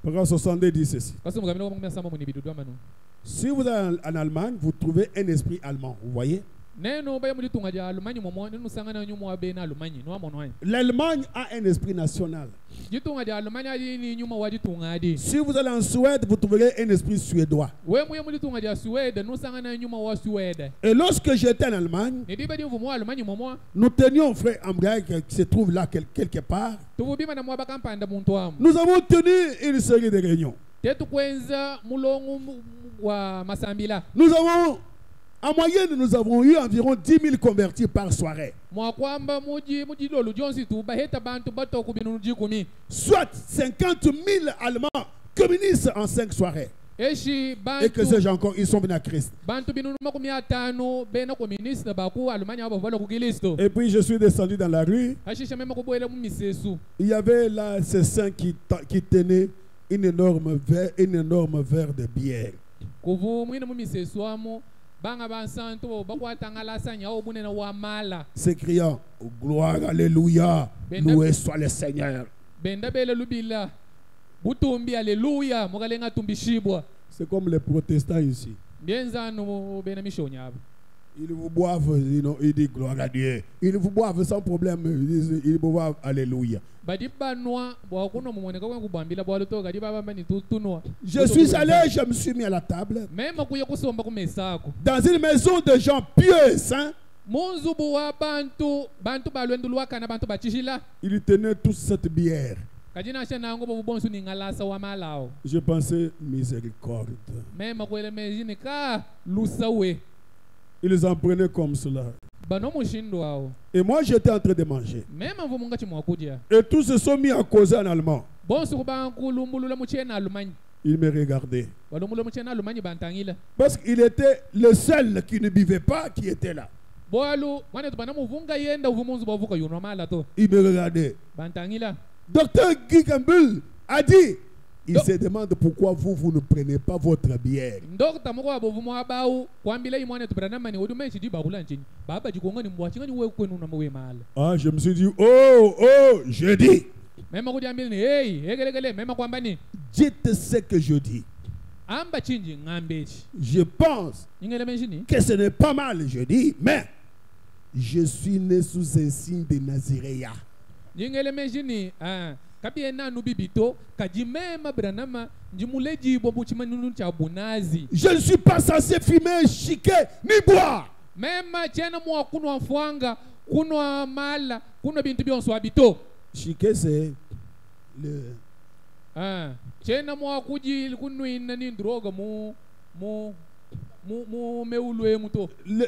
Pagans 62 dit ceci. Si vous êtes en Allemagne, vous trouvez un esprit allemand. Vous voyez? L'Allemagne a un esprit national. Si vous allez en Suède, vous trouverez un esprit suédois. Et lorsque j'étais en Allemagne, nous tenions frère Ambraj qui se trouve là quelque part. Nous avons tenu une série de réunions. Nous avons, en moyenne, nous avons eu environ 10 000 convertis par soirée. Soit 50 000 Allemands communistes en 5 soirées. Et que ces gens encore, ils sont venus à Christ. Et puis je suis descendu dans la rue. Il y avait là ces saints qui tenaient une énorme verre de bière. S'écriant gloire, alléluia, loué soit le Seigneur. C'est comme les protestants ici. Ils vous boivent, ils disent gloire à Dieu. Ils vous boivent sans problème, ils vous boivent alléluia. Je suis allé, je me suis mis à la table. Dans une maison de gens pieux, saints. Ils tenaient toute cette bière. Je pensais miséricorde. Ils en prenaient comme cela. Et moi j'étais en train de manger. Et tous se sont mis à causer en allemand. Il me regardait. Parce qu'il était le seul qui ne buvait pas qui était là. Il me regardait. Docteur Guy Campbell a dit, il se demande pourquoi vous ne prenez pas votre bière. Ah, je me suis dit, je dis. Dites ce que je dis. Je pense que ce n'est pas mal, je dis, mais je suis né sous un signe de Naziréa. Je ne suis pas censé fumer, chiquer, ni boire. Chiquer, c'est le...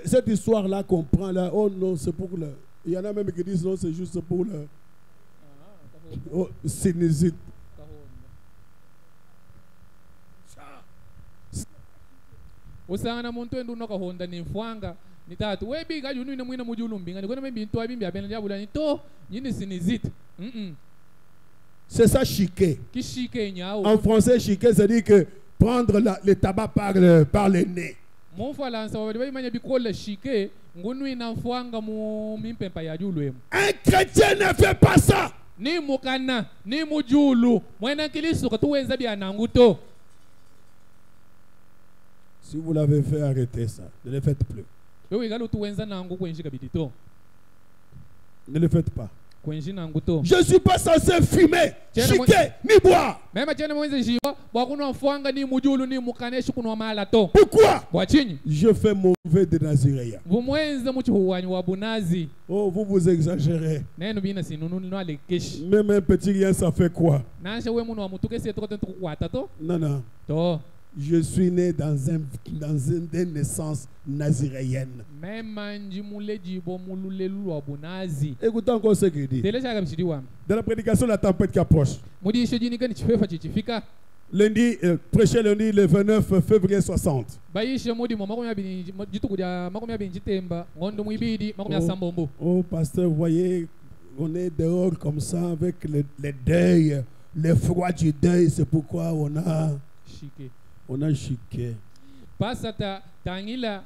Cette histoire-là qu'on prend là, oh non, c'est pour le... Il y en a même qui disent non, c'est juste pour le... Oh, sinusite. C'est ça chiquer. En français, chiquer, ça dit que prendre le tabac par le nez. Un chrétien ne fait pas ça. Si vous l'avez fait, arrêtez ça. Ne le faites plus. Ne le faites pas. Je ne suis pas censé fumer, chiquer, ni boire. Pourquoi? Je fais mauvais de Naziréa. Oh, vous exagérez. Même un petit rien, ça fait quoi? Non. Je suis né dans une naissance naziréenne. Écoutez encore ce qu'il dit. Dans la prédication de la tempête qui approche. Lundi, prêché lundi le 29 février 60. Oh, pasteur, vous voyez, on est dehors comme ça avec le deuil, le froid du deuil. C'est pourquoi on a chiqué. Pasata tangila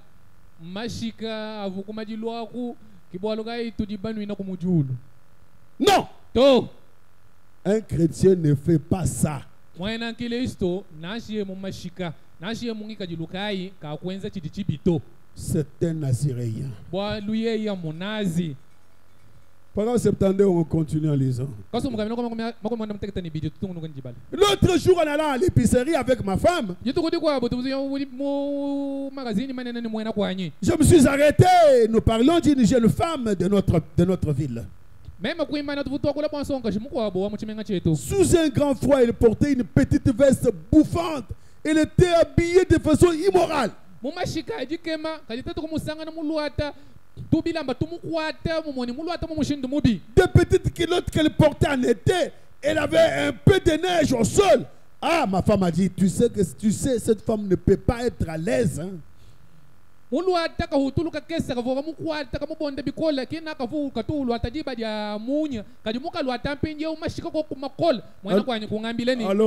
mashika avukumajiluaku kibwalugai tudibanu inakumujulu. Non. To. Un chrétien ne fait pas ça. C'est un Naziréen. Pendant septembre, on continue en lisant. L'autre jour, en allant à l'épicerie avec ma femme, je me suis arrêté. Nous parlons d'une jeune femme de notre ville. Sous un grand froid, elle portait une petite veste bouffante. Elle était habillée de façon immorale. Des petites culottes qu'elle portait en été, elle avait un peu de neige au sol. Ah, ma femme a dit, tu sais, cette femme ne peut pas être à l'aise. Hein? Alors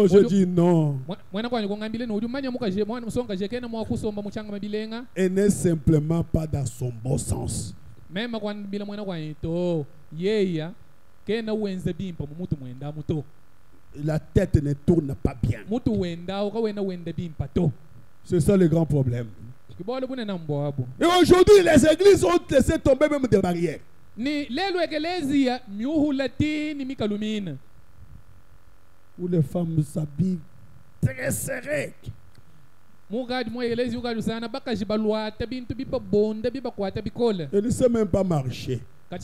je dis non. Elle n'est simplement pas dans son bon sens. La tête ne tourne pas bien. C'est ça le grand problème. Et aujourd'hui, les églises ont laissé tomber même des barrières. Où les femmes s'habillent très serrées. Elle ne sait même pas marcher. Ah,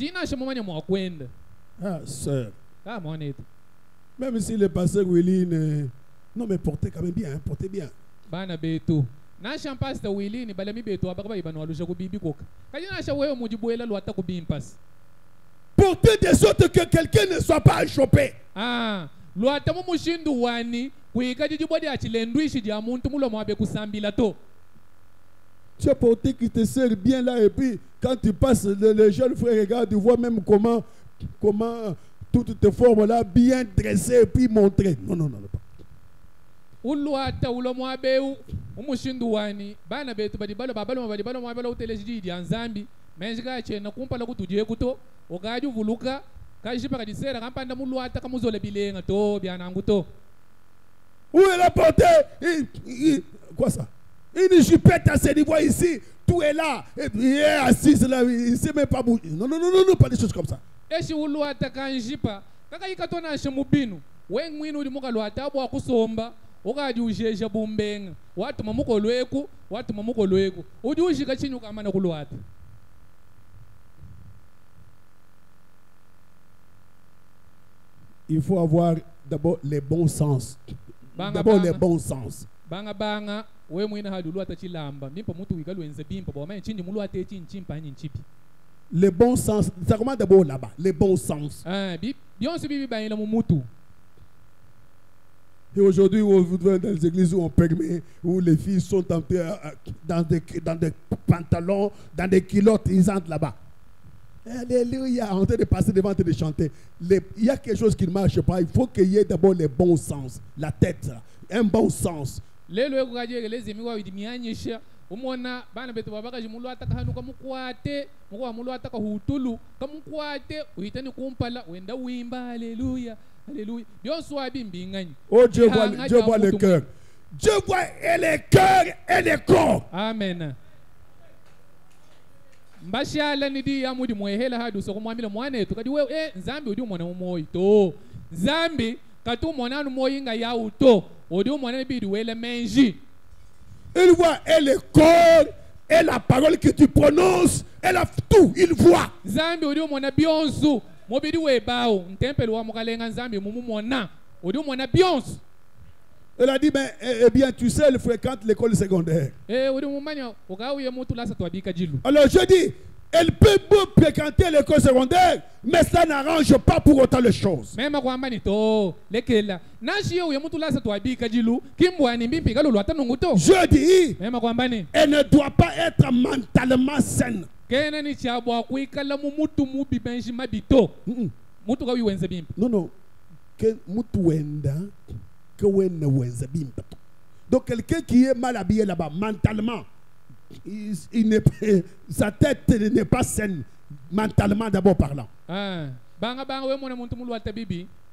sœur. Même si le pasteur Willy non, mais portez quand même bien, hein, portez bien. Portez de sorte que quelqu'un ne soit pas chopé. Tu as porté qui te sert bien là et puis quand tu passes, les jeunes frères regardent, tu vois même comment toutes tes formes là bien dressées et puis montrées. Non, non, non, non. Où elle a porté quoi ça? Une jupette à ce niveau ici, tout est là, il est assis là, il ne sait même pas bouger. Non, non, non, non, non, pas des choses comme ça. Il faut avoir d'abord les bons sens. D'abord les bons sens. Les bons sens, ça commence d'abord là-bas, les bons sens. Et aujourd'hui, dans les églises où on permet, où les filles sont entrées dans des pantalons, dans des culottes, ils entrent là-bas. Alléluia, en train de passer devant et de chanter. Il y a quelque chose qui ne marche pas. Il faut qu'il y ait d'abord les bons sens, la tête, un bon sens. Oh, Dieu voit le cœur. Dieu voit et les cœurs et les corps. Amen. Mbashala nidi amudi mwehela hadu so kumwamila mwane tu kadi wewe nzambi udi mwana umoyi to nzambi katu mwana umoyinga ya uto udi mwana bidi wele menji. Il voit et le corps et la parole que tu prononces, elle a tout, il voit. Nzambi udi mwana bionzu mobidi webao ntempelo wa mukalenga nzambi mumu mwana udi mwana bionzu. Elle a dit, mais eh bien, tu sais, elle fréquente l'école secondaire. Alors je dis, elle peut fréquenter l'école secondaire, mais ça n'arrange pas pour autant les choses. Je dis, elle ne doit pas être mentalement saine. Non, non. Donc quelqu'un qui est mal habillé là-bas, mentalement, sa tête n'est pas saine, mentalement d'abord parlant.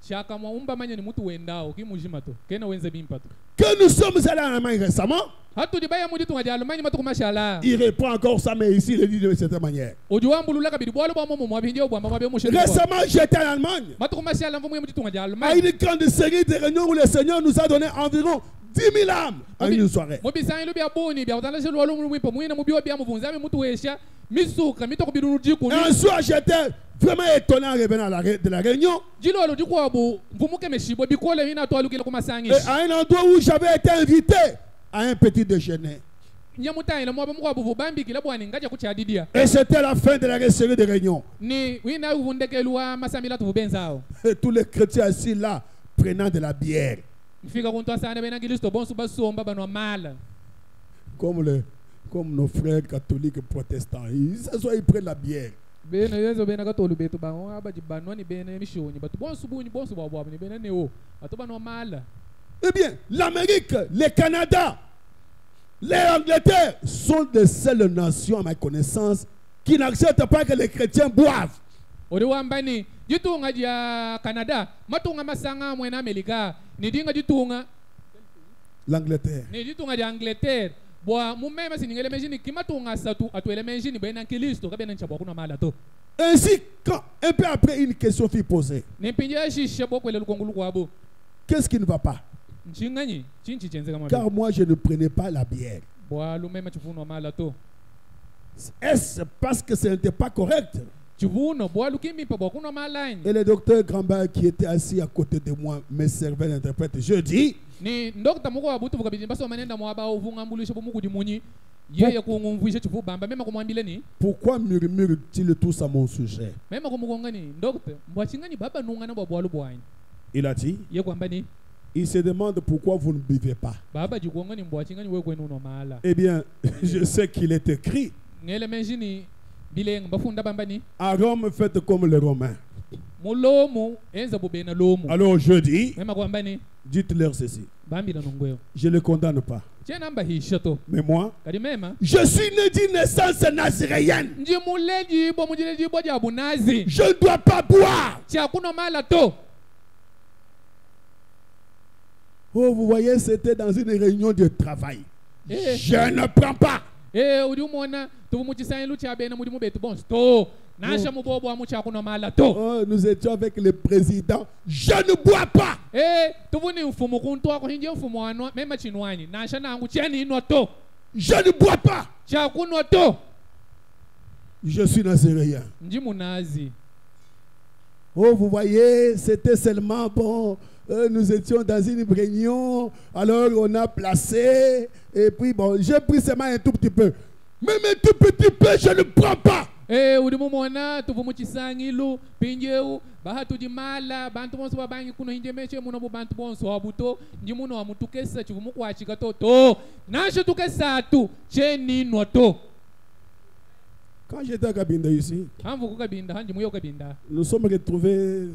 chaka mwa umba manya ni mutu wendao kimujima to kena wenze bimpa to Que nous sommes allés en Allemagne récemment. hatu dibaya mudi tunga jalo manyi matu kumashala Il répond encore ça, mais ici il le dit de cette manière. ojuambulula kabidi bwalo bwa momo mwa binje bwa mama bya mushiri Récemment, j'étais en Allemagne matu kumashala mvumu mudi tunga jalo à manyi une grande série de réunions où le Seigneur nous a donné environ 10 000 âmes en une soirée. mobisanyi bya boni bya utana shelo walu mwipo mwina mubyo bya muvunzami mutu wesha misuka mitoko bidu jiku Un soir, j'étais vraiment étonné en revenant de la réunion. jilo walu jikwabu mvumuke meshibo bikole hina to alukile kumasangi Et à un endroit où j'avais été invité à un petit déjeuner. nyamutayila mwaba mukwabu vubambi kila bwani ngaja kuchadidia Et c'était la fin de la série de réunions. ni wina uvundekelwa masamila tuvubenzao Et tous les chrétiens assis là, prenant de la bière. mfika kuntu asana bena ngilisto bonsu basomba banwa mala Comme nos frères catholiques et protestants. Ils s'assoient, ils prennent la bière. bena yezo bena katolu betu banwa abaji banwa ni bena mishoni batu bonsu bunyi bonsu bwabwa ni bena neo batu banwa mala. Eh bien, l'Amérique, le Canada, l'Angleterre sont les seules nations à ma connaissance qui n'acceptent pas que les chrétiens boivent. Ori wambani jitunga ja Canada matunga masanga mwena Amerika ni dinga jitunga L'Angleterre. ni jitunga ja Angleterre bwa mumema siningele menjini kimatunga satu atuele menjini bena Kristo kabena nchabwa kuna mala to. Ainsi, quand un peu après une question fut posée, Ni pinja shisha bokwele lukongulu kwabo qu'est-ce qui ne va pas? nchinganyi chinchi chenze kama Car moi, je ne prenais pas la bière. bwa lumema chifuno mala to. Est-ce parce que ce n'était pas correct? Chivuno bwa lukimi pa bwa kuna mala Et le docteur Grambert qui était assis à côté de moi me servait d'interprète. Je dis, ni ndokta muko wabutu vukabidi baso manenda mwaba uvungambulisha bomuku dimunyi yeye kungumvuisha chifu bamba mema kumwambile ni pourquoi murmure-t-il tous à mon sujet? mema kumukongani ndokta mbwachingani baba nungana bwa bwa lubwani Il a dit, ye kwamba ni il se demande pourquoi vous ne buvez pas. baba jikuongani mbwachingani we kwenu no mala Eh bien, je sais qu'il est écrit, ngele menjini bileng bafunda bamba ni à Rome, faites comme les Romains. mulomu enza bubena lomu Alors je dis, mema kwamba ni dites-leur ceci, bambila nongweo je ne le condamne pas. chena mba hisha to Mais moi, kadi mema je suis né d'une naissance naziréenne. nji muleji bo mujileji bo ja bunazi Je ne dois pas boire. cha kuno mala to. Oh, vous voyez, c'était dans une réunion de travail. Eh. Je ne prends pas. Udi umona tuvu muchisanyi lucha bena mudi mubetu bonso to nasha mubobo wa mucha kuno mala to. Oh, nous étions avec le président. Je ne bois pas. Tuvu ni mfumu kuntu wako hinje mfumu wano mema chinwani nasha nangu cheni ino to Je ne bois pas. cha kuno to Je suis naziréen. nji munazi. Oh, vous voyez, c'était seulement bon. Nous étions dans une réunion, alors on a placé, et puis bon, j'ai pris seulement un tout petit peu. Même un tout petit peu, je ne prends pas. Udi mumona tuvu muchisanyi lu pinjeu bahatu di mala bantu bonso babangi kuno hinje meche muno bu bantu bonso wabuto nji muno wa mutukesa chivu mukwachika to nasha tukesa tu cheni ino to. Quand j'étais à Kabinda ici, Hamvu kukabinda hanji muyo kabinda. nous sommes retrouvés,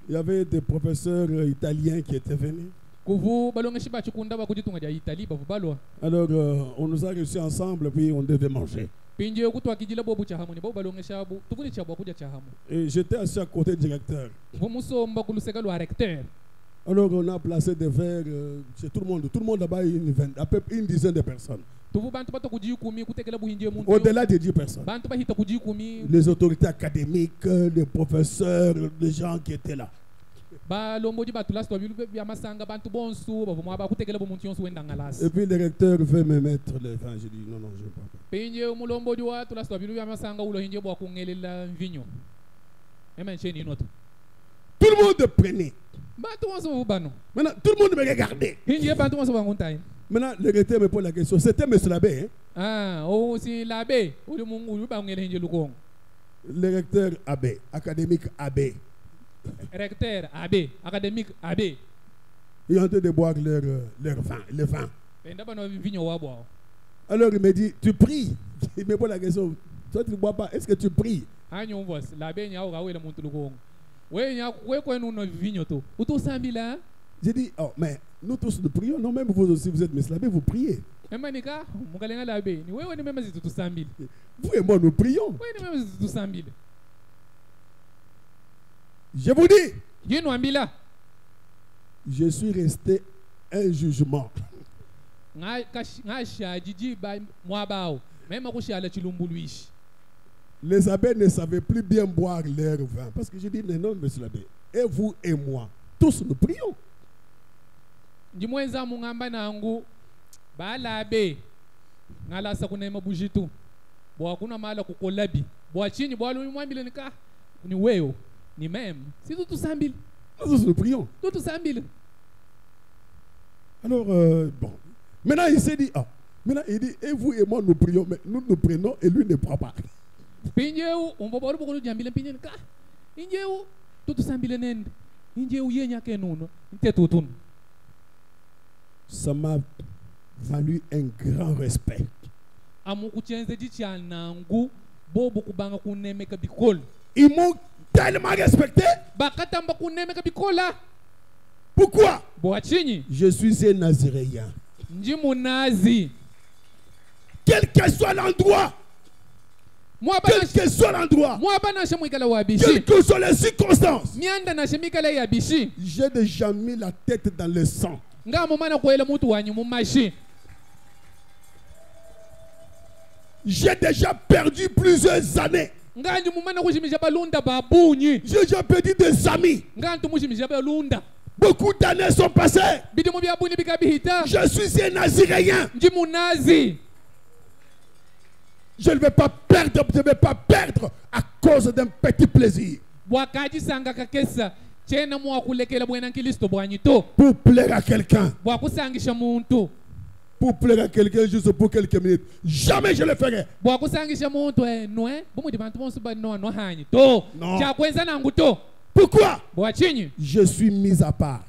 il y avait des professeurs italiens qui étaient venus. Kuvu balonga shiba chukunda ba kujitunga ja Italy bavu balwa. Alors, on nous a reçus ensemble, puis on devait manger. Pinje kutwa kijila bobu chahamu ni bobu balonga shabu tukuni chabu kuja chahamu. Et j'étais assis à côté du directeur. Vumusomba kuluseka lwa recteur. Alors, on a placé des verres chez tout le monde. Tout le monde là-bas, à peu près une dizaine de personnes. Tuvu bantu bato kujikumi kutekela buhinje muntu. Au-delà de 10 personnes. Bantu bahita kujikumi. Les autorités académiques, les professeurs, les gens qui étaient là. Balomboji batulas to bilu bya masanga bantu bonsu bavumwa ba kutekela bumuntu yonsu wenda ngalas. Et puis le recteur veut me mettre les vins. J'ai dit non, je ne peux pas. Pinje umulomboji wa tulas to bilu bya masanga ulo hinje bwa kungelela mvinyo. Ema cheni inoto. Tout le monde prenait. Bantu bonsu bano. Maintenant, tout le monde me regardait. Hinje bantu bonsu banguntai. Maintenant, le recteur me pose la question. C'était M. Labbé. Hein? Si l'abbé, ou le mungu, ou le Le recteur Abbé, académique Abbé. Recteur Abbé, académique Abbé. Ils sont en train de boire leur vin, le vin. Alors il me dit, tu pries. Il me pose la question, toi tu ne bois pas, est-ce que tu pries? J'ai dit, oh, mais nous tous nous prions, non, même vous aussi, vous êtes Meslabé, vous priez. Vous et moi, nous prions. Je vous dis, Yinu ambila. Je suis resté un jugement. Nga shajiji ba mwabao. Même kushala chilumbuluishi. Les abbés ne savaient plus bien boire leur vin. Parce que je dis, non, monsieur l'abbé, et vous et moi, tous nous prions. Njimwenza mungamba nangu balabe ngala sakunema bujitu bwa kuna mala kukolabi bwa chini bwa lu mwambile nika ni weo ni même si tout sambile Nous tous nous prions. tout sambile. Alors, bon. Maintenant, il s'est dit, maintenant, il dit, et vous et moi, nous prions, mais nous nous prenons et lui ne prend pas. Pinjeu umboboru bokulu jambile pinje nika injeu tout sambile nende injeu yenya kenuno ntetutun. Ça m'a valu un grand respect. Ils m'ont tellement respecté. Pourquoi? Je suis un Naziréen. Quel que soit l'endroit, quel que soit l'endroit, quelles que soient les circonstances, j'ai déjà mis la tête dans le sang. J'ai déjà perdu plusieurs années. J'ai déjà perdu des amis. Beaucoup d'années sont passées. Je suis un Naziréen. Je ne vais pas perdre à cause d'un petit plaisir. Pour plaire à quelqu'un. Pour plaire à quelqu'un juste pour quelques minutes. Jamais je le ferai. Non. Pourquoi? Je suis mis à part.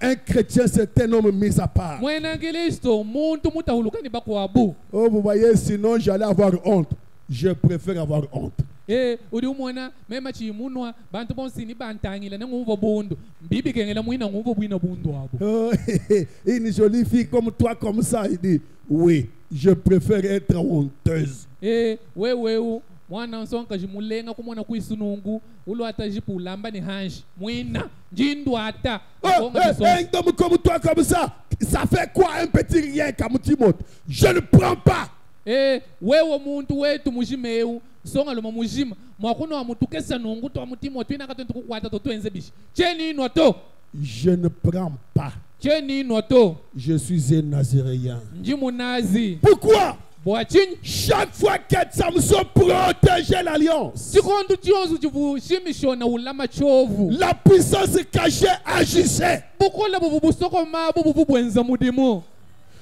Un chrétien, c'est un homme mis à part. Oh, vous voyez, sinon j'allais avoir honte. Je préfère avoir honte. Une jolie fille comme toi, comme ça, il dit, oui, je préfère être honteuse. Mwana nsonka jimulenga kumona kuisunungu ulo atajipulamba ni hanji mwina jindu ata un homme comme toi comme ça fait quoi un petit rien comme Timothée? Je ne prends pas. Wewe muntu wetu mujimeu songa lo mujima mwakuno wa mutukesa nungu to mutimo twina katonto kukwata to twenze bishi cheni noto. Je ne prends pas. Cheni noto. Je suis un Naziréen. Njimu nazi. Pourquoi? Chaque fois que Samson protégeait l'alliance, la puissance cachée agissait.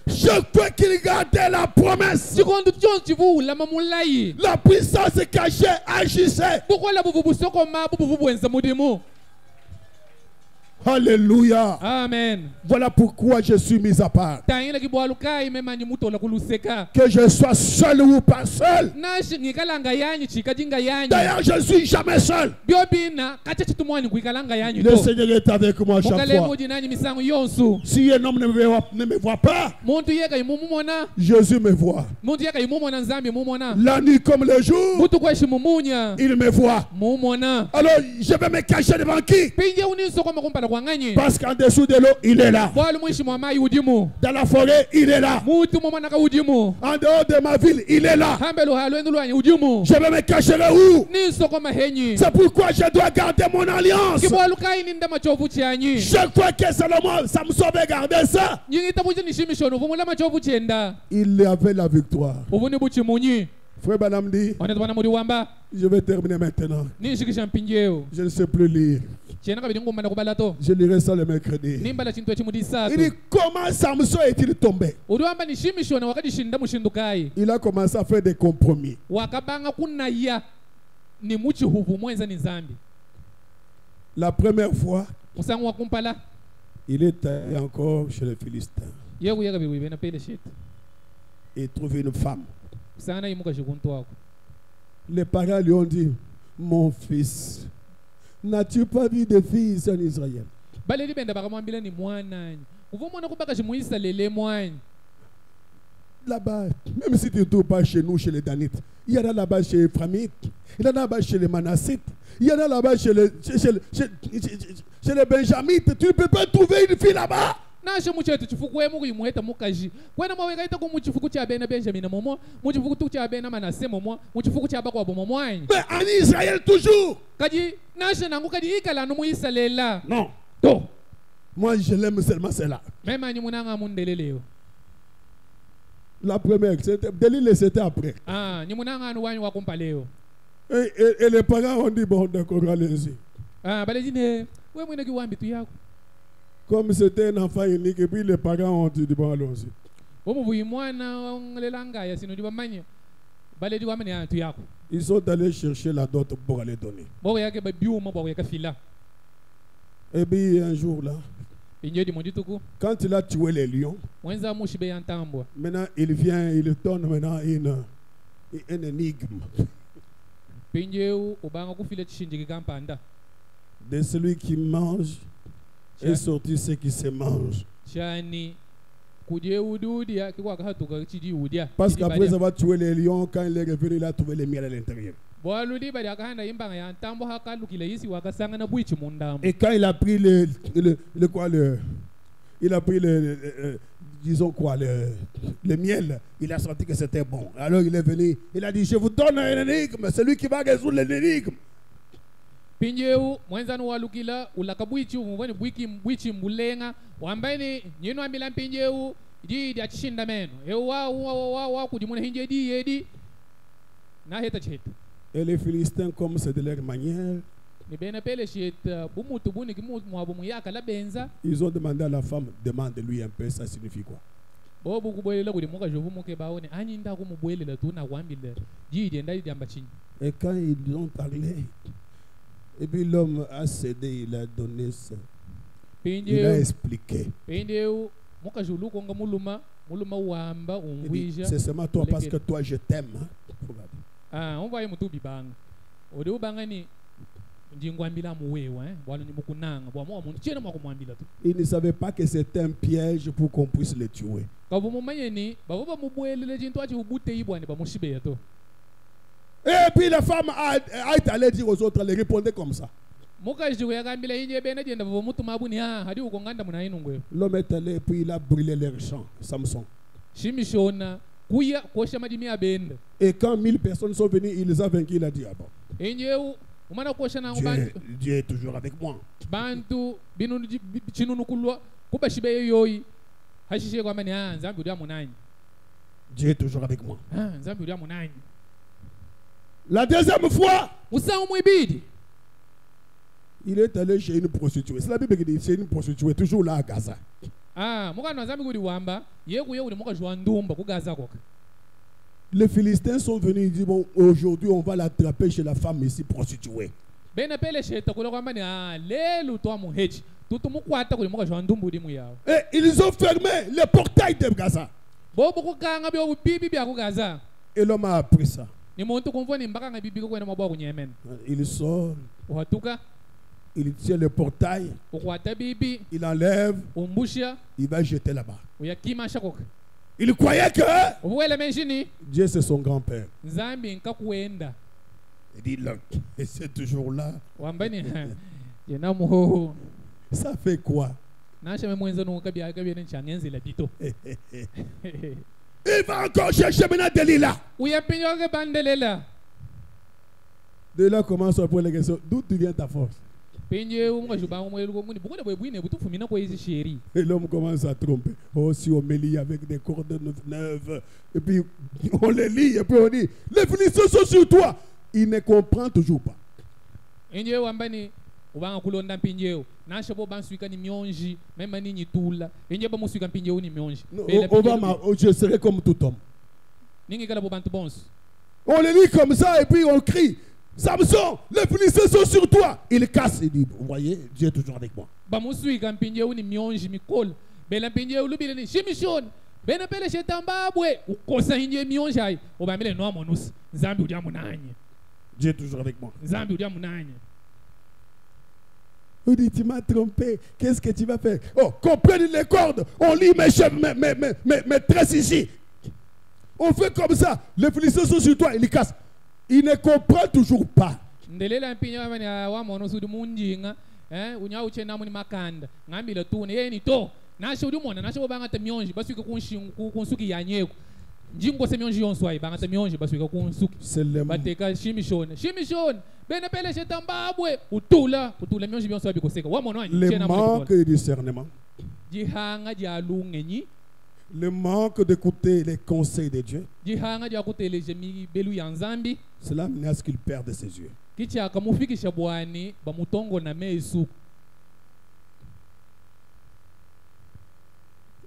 Chaque fois qu'il gardait la promesse, la puissance cachée agissait. Alléluia. Amen. Voilà pourquoi je suis mis à part. Que je sois seul ou pas seul. D'ailleurs, je ne suis jamais seul. Le Seigneur est avec moi chaque fois. Si un homme ne me voit pas, Jésus me voit. La nuit comme le jour, il me voit. Alors, je vais me cacher devant qui? Parce qu'en dessous de l'eau, il est là. Dans la forêt, il est là. En dehors de ma ville, il est là. Je vais me cacher là où? C'est pourquoi je dois garder mon alliance. Chaque fois que Samson avait gardé ça, il avait la victoire. Frère Banam dit, je vais terminer maintenant. Je ne sais plus lire. Je lirai ça le mercredi. Il dit, comment Samson est-il tombé? Il a commencé à faire des compromis. La première fois, il est allé encore chez les Philistins. Il trouve une femme. Les parents lui ont dit, mon fils, n'as-tu pas vu de fille en Israël? Là-bas, même si tu ne trouves pas chez nous, chez les Danites, Il y en a là-bas chez les Framites, il y en a là-bas chez les Manassites, il y en a là-bas chez les Benjamites. Tu ne peux pas trouver une fille là-bas. nasho muchetu chifuku emu kuimuheta mukaji kwena mawekaita ku muchifuku cha bena Benjamin momo muchifuku tu cha bena Manase momo muchifuku cha bakwa bomo mwanyi Mais en Israël toujours. kaji nasho nangu kaji ikala no muisalela Non. to Moi je l'aime seulement celle-là. mema nyi munanga mundeleleo La première, c'était Delilah, c'était après. nyi munanga anu wanyi wakumpa leo Et les parents ont dit bon d'accord, allez-y. bale jine we mwine kiwambi tu yako Comme c'était un enfant unique, et puis les parents ont dit bon allons-y. omuvuyi mwana ongelelanga ya sino dibamanya bale di wamani antu yako Ils sont allés chercher la dot pour aller donner. bobo yake ba biuma bobo yake fila Et puis un jour là, injedi mondituku quand il a tué les lions, mwenza mushibe yantambwa maintenant il vient, il donne maintenant une énigme pinjeu ubanga kufile chishinjiki kampanda de celui qui mange est sorti ce qui se mange. chani kuje ududia kikwa kahatuka chidi udia Parce qu'après avoir tué les lions, quand il est revenu, il a trouvé les miel à l'intérieur. boaludi bali akahanda imbanga yantambo hakalukile yisi wakasanga na bwichi mundambo Et quand il a pris il a pris disons quoi, le miel, il a senti que c'était bon. Alors il est venu, il a dit, je vous donne un énigme, c'est lui qui va résoudre l'énigme. pinjeu mwenzanu walukila ulakabwichi umuvani bwichi mbulenga wambaini nyinu ambila pinjeu di achishinda meno wa kujimuna hinje di yedi na heta cheta Et les Philistins, comme c'est de leur manière, ni bena pele cheta bumutu buni kimu mwabu muyaka la benza ils ont demandé à la femme, demande-lui un peu, ça signifie quoi? bobu kubwelela kuli muka jovu muke baone anyinda kumubwelela tu na kwambile jidi ndali diamba chini. Et quand ils ont parlé, et puis l'homme a cédé, il a donné ça. Il a expliqué. Pendeu muka julu konga muluma wamba umwisha. C'est seulement toi parce que toi je t'aime. On va y mutu bibanga. Ode ubanga ni njingwambila muwewa bwana ni mukunanga bwa mo muntu chena makumwambila tu. Il ne savait pas que c'était un piège pour qu'on puisse le tuer. Kavu mumanyeni baba mubwelele jintu achi ubute ibwani bamushibe yato. Et puis la femme a allé dire aux autres, elle répondait comme ça. L'homme est allé et puis il a brûlé leur champ, Samson. Et quand 1000 personnes sont venues, il les a vaincus, il a dit, ah bon, Dieu est toujours avec moi. Dieu est toujours avec moi. La deuxième fois, il est allé chez une prostituée. C'est la Bible qui dit c'est une prostituée, toujours là à Gaza. Les Philistins sont venus, ils disent bon, aujourd'hui on va l'attraper chez la femme ici prostituée. Et ils ont fermé les portails de Gaza. Et l'homme a appris ça. Il sort, il tient le portail, il enlève, il va jeter là-bas. Il croyait que Dieu c'est son grand-père. Il dit là, et c'est toujours là. Ça fait quoi? Il va encore chercher maintenant Delilah. Delilah commence à poser la question, d'où tu viens ta force? Et l'homme commence à tromper. Oh, si on me lie avec des cordes neuves, et puis on les lie, et puis on dit, les Philistins sont sur toi. Il ne comprend toujours pas. On va je serai comme tout homme. On les lit comme ça et puis on crie, Samson, les Philistins sont sur toi. Il casse, il dit, vous voyez, Dieu est toujours avec moi. Dieu est toujours avec moi. Il dit, tu m'as trompé. Qu'est-ce que tu vas faire? Oh, qu'on prenne les cordes. On lit mes tresses ici. On fait comme ça. Les Philistins sont sur toi, ils les cassent. Ils ne comprennent toujours pas. ndelela mpinyo mani wa mono sudi munjinga unya uchena muni makanda ngambile tune yeni to nasho udi mona nasho banga te mionji basuka kunsuki yanyeko njingo se mionji yonso ayi banga te mionji basuka kunsuki bateka shimishone bene pele shetambabwe utula mionji yonso abikoseka wa mono le manque de discernement, jihanga jalungenyi le manque d'écouter les conseils de Dieu, jihanga jakutele jemi belu yanzambi cela mène à ce qu'il perde ses yeux. kicha kamufikisha bwani bamutongo na mesu.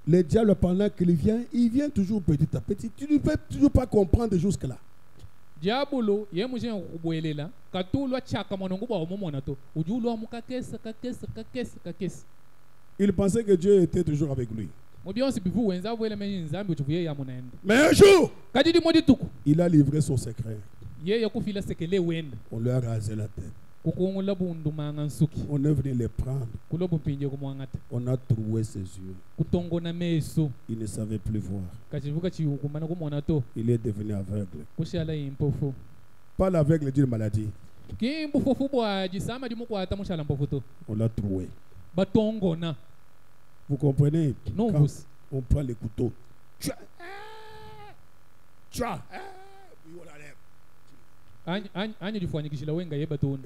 Le diable, pendant qu'il vient, il vient toujours petit à petit. Tu ne peux toujours pas comprendre jusque-là. Diabolo yemuje kubwelela katulwa chaka monongo ba omomona to ujulwa mukakesa kakesa. Il pensait que Dieu était toujours avec lui. Mais un jour, il a livré son secret. On On lui a rasé la tête. On est venu les prendre. On a troué ses yeux. Il ne savait plus voir. Il est devenu aveugle. Pas l'aveugle d'une maladie. On l'a troué. Vous comprenez? Non, quand on prend les couteaux.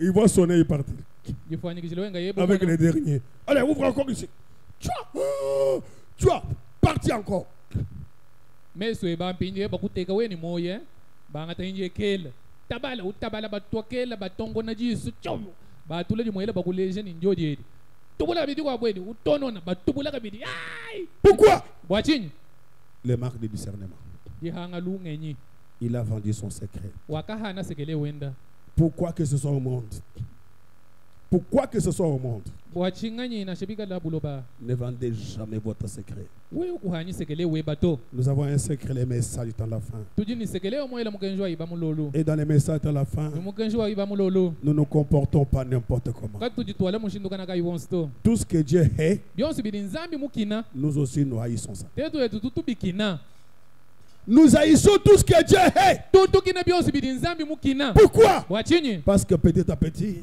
Il va sonner et partir. Avec les derniers. Allez, ouvre encore ici. Tu as parti encore. Mais ce bampinye bakuteka weni moye bangata inje kela tabala batwa kela batongo na jisu chomo batule di moyela bakuleje ni njodi tubula bidi kwa bweni utonona batubula kabidi ai pourquoi bwachinyi les marques de discernement. yihanga lungenyi Il a vendu son secret. wakahana sekele wenda Pourquoi que ce soit au monde? Pourquoi que ce soit au monde? Ne vendez jamais votre secret. Nous avons un secret, les messages dans la fin. Et dans les messages dans la fin, nous ne nous comportons pas n'importe comment. Tout ce que Dieu hait, nous aussi nous haïssons ça. Nous haïssons tout ce que Dieu hait. Pourquoi? Parce que petit à petit,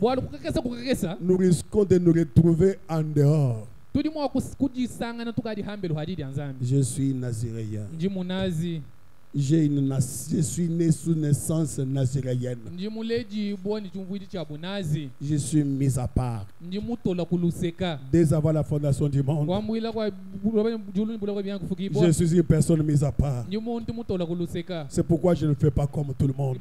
nous risquons de nous retrouver en dehors. Je suis naziréen. Je suis né sous naissance naziréenne. Je suis mis à part. Dès avant la fondation du monde, je suis une personne mise à part. C'est pourquoi je ne fais pas comme tout le monde.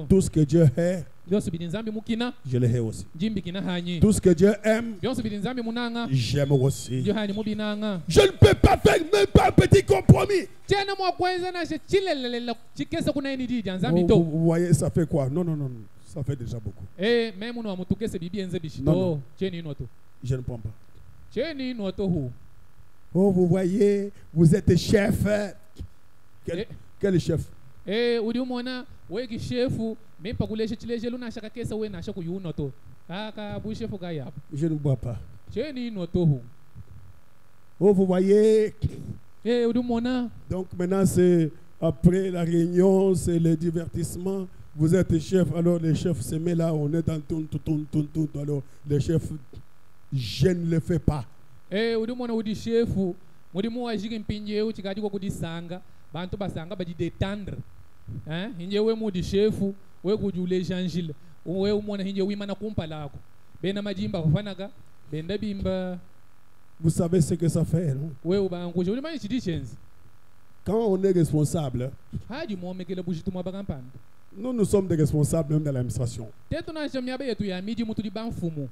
Tout ce que Dieu hait, je le hais aussi. Tout ce que Dieu aime, j'aime aussi. Je ne peux pas faire même pas un petit compromis. Vous voyez, ça fait quoi? Non, ça fait déjà beaucoup. Non. Je ne prends pas. Oh, vous voyez, vous êtes chef. Quel chef? Je ne bois pas. Oh, vous voyez. Donc maintenant, c'est après la réunion, c'est le divertissement. Vous êtes chef, alors les chefs se mettent là, on est dans tout. Alors les chefs, je ne le fais pas. Bantu basanga baji detendre hinje we mudi chefu we kujule janjil we umona hinje wimana kumpa lako bena majimba kufanaga benda bimba. Vous savez ce que ça fait, non? We ubanguje uli manje chidichenzi quand on est responsable, haji muomekele bujitu mwabakampa nous sommes des responsables même dans l'administration. Tetu na jamia yetu ya miji mutu di banfumu.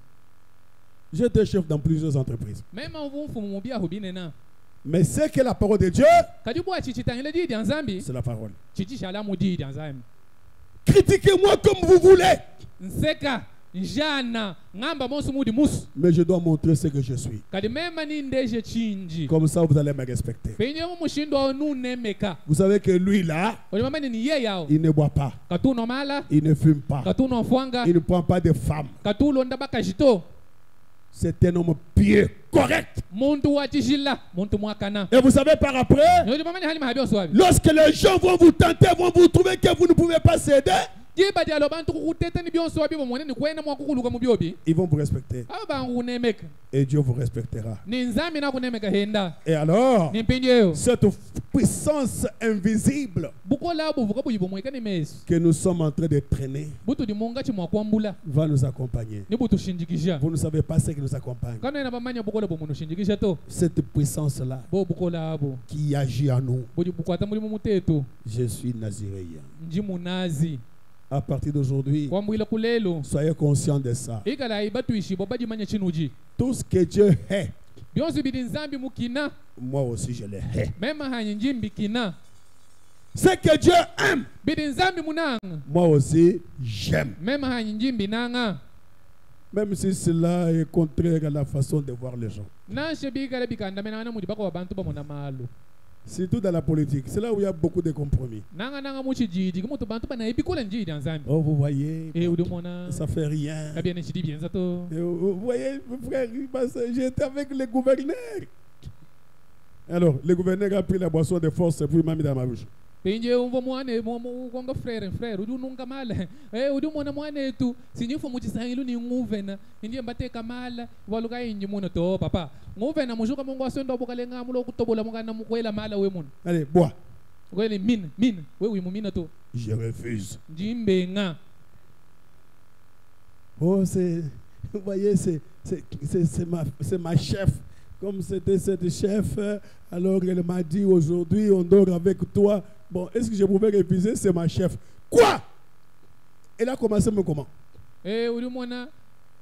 J'étais chef dans plusieurs entreprises. Même en mfumu bia hobinena. Mais c'est que la parole de Dieu, c'est la parole. Critiquez-moi comme vous voulez. Mais je dois montrer ce que je suis. Comme ça, vous allez me respecter. Vous savez que lui là, il ne boit pas. Il ne fume pas. Il ne prend pas de femmes. C'est un homme pieux, correct. muntu wachishila muntu mwakana Et vous savez par après, nyoji pamani hali mahabyo swabi lorsque les gens vont vous tenter, vont vous trouver que vous ne pouvez pas céder, jiba dialo bantu kukuteta ni byonso wabi bomone ni kwena mwakukuluka mu byobi ils vont vous respecter. aba bangu kunemeka Et Dieu vous respectera. ni nzambi na kunemeka henda Et alors, ni mpinjeyo cette puissance invisible bukola buvuka buyibo mweka ni mesu que nous sommes en train de traîner butu di munga chi mwakwambula va nous accompagner. ni butu shinjikisha Vous ne savez pas ce qui nous accompagne. kana ena bamanya bukola bomuntu shinjikisha to Cette puissance-là bo bukola abo qui agit en nous. budi bukwata muri mu muteto Je suis naziréen. nji munazi À partir d'aujourd'hui, kwambwila kulelo soyez conscients de ça. ikala ibatuishi bo bajimanya chinuji Tout ce que Dieu hait, byonso bidi nzambi mukina moi aussi je le hais. mema hanyi njimbi kina Ce que Dieu aime, bidi nzambi munanga moi aussi j'aime. mema hanyi njimbi nanga Même si cela est contraire à la façon de voir les gens. nashe bigala bikandamena mudi bako babantu bamona malo Surtout dans la politique. C'est là où il y a beaucoup de compromis. nanga muchijiji kumutu bantu bana ibikola njidi nzambi Oh, vous voyez, udumona ça fait rien. kabia ne chidi bienza to Et vous voyez, frère, j'étais avec le gouverneur. Alors, le gouverneur a pris la boisson de force et puis il m'a mis dans ma bouche. pinje umvo mwane konga frère udu nunga mala udu mona mwane tu sinyifu muchisangilu ni nguvena ndiye mbateka mala waluka inji muno to papa nguvena mushuka mungu asendo bukale ngamulo kutobola mungana mukwela mala we muno Allez, bois. kweli min we wimumina to Je refuse. njimbenga Oh, c'est, vous voyez, c'est ma chef. Comme c'était cette chef, alors elle m'a dit aujourd'hui, on dort avec toi. Bon, est-ce que je pouvais refuser? C'est ma chef. Quoi? Elle a commencé me comment? uri mona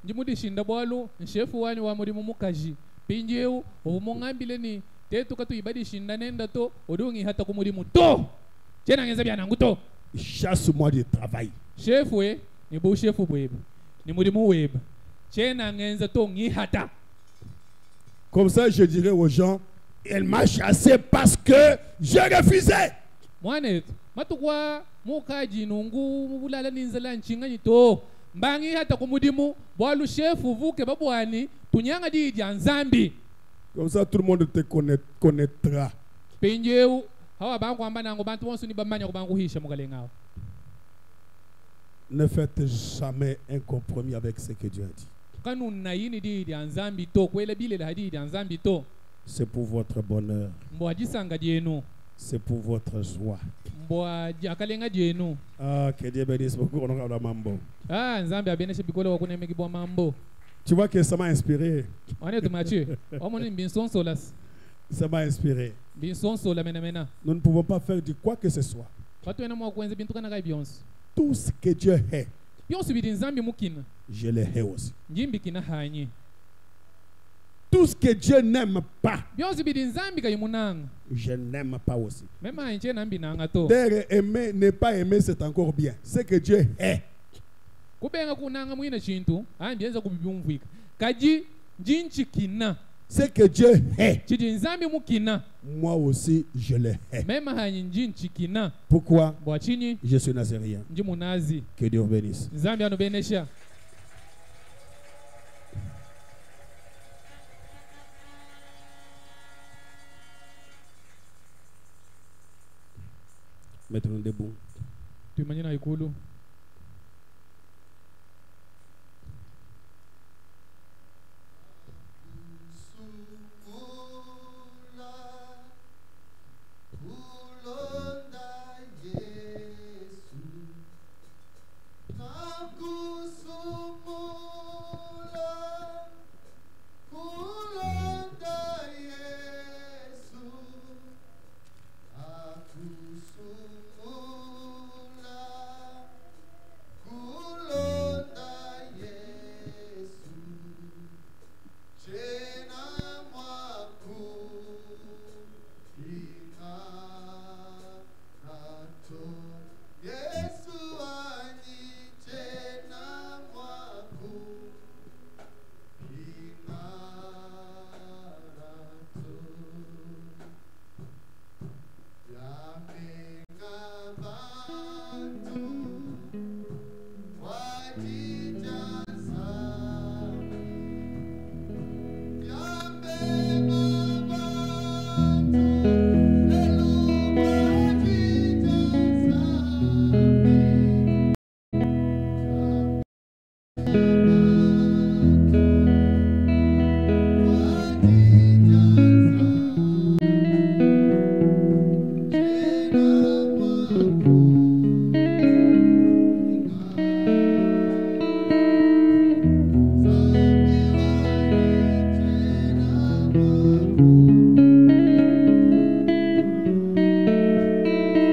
njimudi shinda bwalu nshefu wani wa muri mumukaji pinjeu umongambile ni tetu katu ibadi shinda nenda to odungi hata kumuri muto chena ngeza bya nangu to Chasse-moi du travail. shefu we ni bu shefu bwebe ni muri mu webe chena ngenza to ngi hata Comme ça, je dirais aux gens, elle m'a chassé parce que j'ai refusé. mwane matukwa mukaji nungu mubulala ninzala nchinganyi to mbangi hata kumudimu bwalu shefu vuke babwani tunyanga di nzambi Comme ça, tout le monde te connaîtra. pinjeu hawa bangu amba nango bantu bonso ni bamanya ko bangu hisha mugalengawo Ne faites jamais un compromis avec ce que Dieu a dit. kanu na yini di nzambi to kwela bile la hadi nzambi to C'est pour votre bonheur. mbo ajisanga jenu C'est pour votre joie. mbo akalenga jenu Ah, que Dieu bénisse beaucoup. On a mambo. nzambi abeneshe bikola wakunemeki bwa mambo Tu vois que ça m'a inspiré. wane tumache omoni binson solas Ça m'a inspiré. binson sola mena Nous ne pouvons pas faire de quoi que ce soit. watu ena mwa kwenze bintu kana kai byonso Tout ce que Dieu hait, byonso bidi nzambi mukina je le hais aussi. njimbi kina hanyi Tout ce que Dieu n'aime pas, byonso bidi nzambi kayimunanga je n'aime pas aussi. mema hanyi chena mbi nanga to D'ailleurs, aimer, ne pas aimer, c'est encore bien. Ce que Dieu hait, kubenga kunanga mwina chintu ambienza kubibyumvika kaji njinchi kina ce que Dieu hait, chidi nzambi mukina moi aussi, je le hais. mema hanyi njinchi kina Pourquoi? bwachini Je suis nazérien. nji munazi Que Dieu vous bénisse. nzambi anobenesha Mettons-nous debout. tuimanye na ikulu